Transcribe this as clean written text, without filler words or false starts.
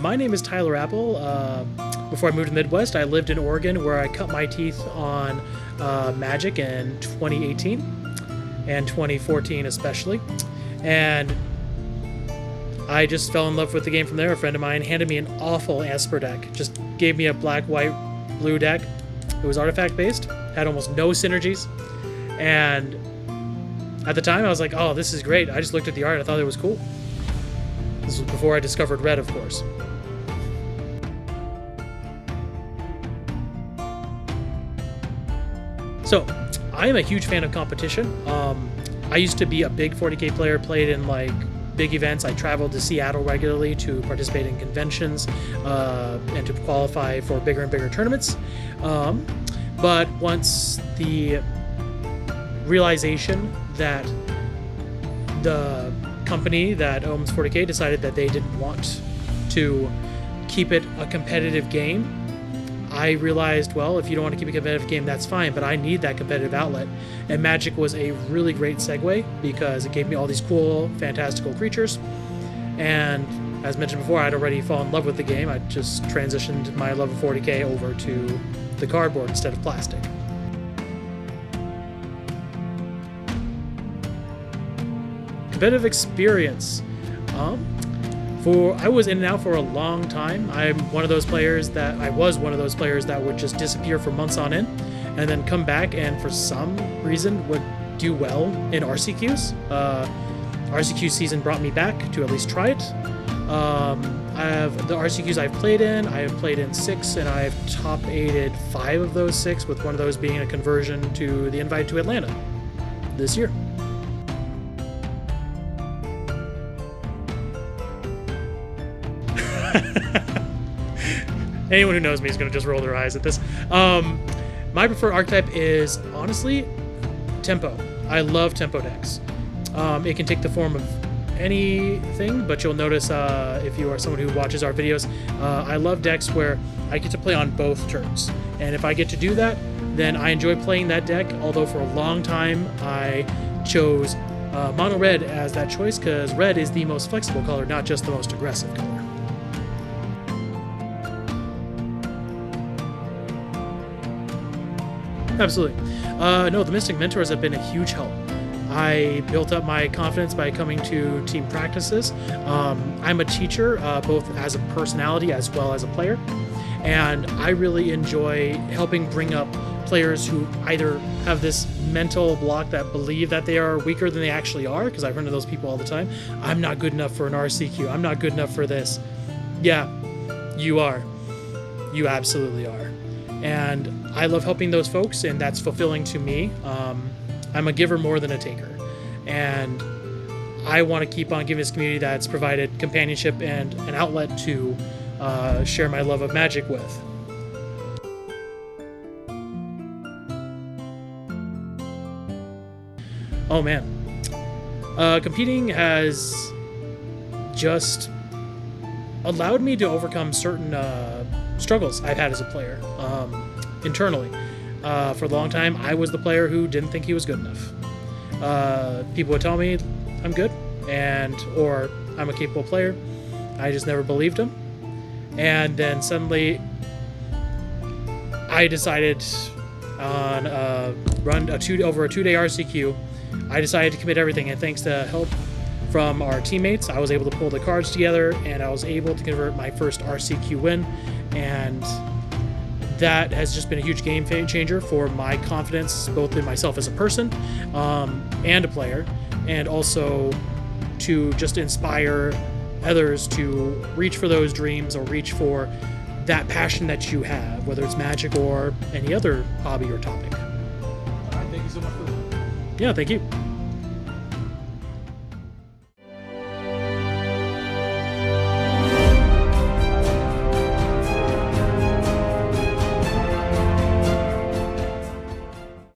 My name is Tyler Apple. Before I moved to the Midwest, I lived in Oregon where I cut my teeth on Magic in 2018 and 2014 especially. And I just fell in love with the game from there. A friend of mine handed me an awful Esper deck. Just gave me a black, white, blue deck. It was artifact based, had almost no synergies. And at the time I was like, oh, this is great. I just looked at the art, I thought it was cool. This was before I discovered red, of course. So, I am a huge fan of competition. I used to be a big 40K player, played in like big events. I traveled to Seattle regularly to participate in conventions and to qualify for bigger and bigger tournaments. But once the realization that the company that owns 40K decided that they didn't want to keep it a competitive game, I realized, well, if you don't want to keep a competitive game, that's fine, but I need that competitive outlet. And Magic was a really great segue because it gave me all these cool, fantastical creatures. And as mentioned before, I'd already fallen in love with the game. I just transitioned my love of 40K over to the cardboard instead of plastic. Competitive experience. I was in and out for a long time. I was one of those players that would just disappear for months on end and then come back and for some reason would do well in RCQs. RCQ season brought me back to at least try it. I have the RCQs I've played in. I have played in 6 and I've top 8'd 5 of those 6, with one of those being a conversion to the invite to Atlanta this year. Anyone who knows me is going to just roll their eyes at this. My preferred archetype is, honestly, Tempo. I love Tempo decks. It can take the form of anything, but you'll notice if you are someone who watches our videos, I love decks where I get to play on both turns. And if I get to do that, then I enjoy playing that deck, although for a long time I chose mono red as that choice because red is the most flexible color, not just the most aggressive color. Absolutely. No, the Mystic Mentors have been a huge help. I built up my confidence by coming to team practices. I'm a teacher, both as a personality as well as a player, and I really enjoy helping bring up players who either have this mental block that believe that they are weaker than they actually are, because I run into those people all the time. I'm not good enough for an RCQ. I'm not good enough for this. Yeah, you are. You absolutely are. And I love helping those folks, and that's fulfilling to me. I'm a giver more than a taker, and I want to keep on giving this community that's provided companionship and an outlet to share my love of Magic with. Oh man, competing has just allowed me to overcome certain struggles I've had as a player internally. For a long time, I was the player who didn't think he was good enough. People would tell me I'm good or I'm a capable player. I just never believed them. And then suddenly I decided on over a 2-day RCQ, I decided to commit everything, and thanks to help from our teammates, I was able to pull the cards together and I was able to convert my first RCQ win, and that has just been a huge game changer for my confidence, both in myself as a person and a player, and also to just inspire others to reach for those dreams or reach for that passion that you have, whether it's Magic or any other hobby or topic. All right, thank you so much for that. Yeah, thank you.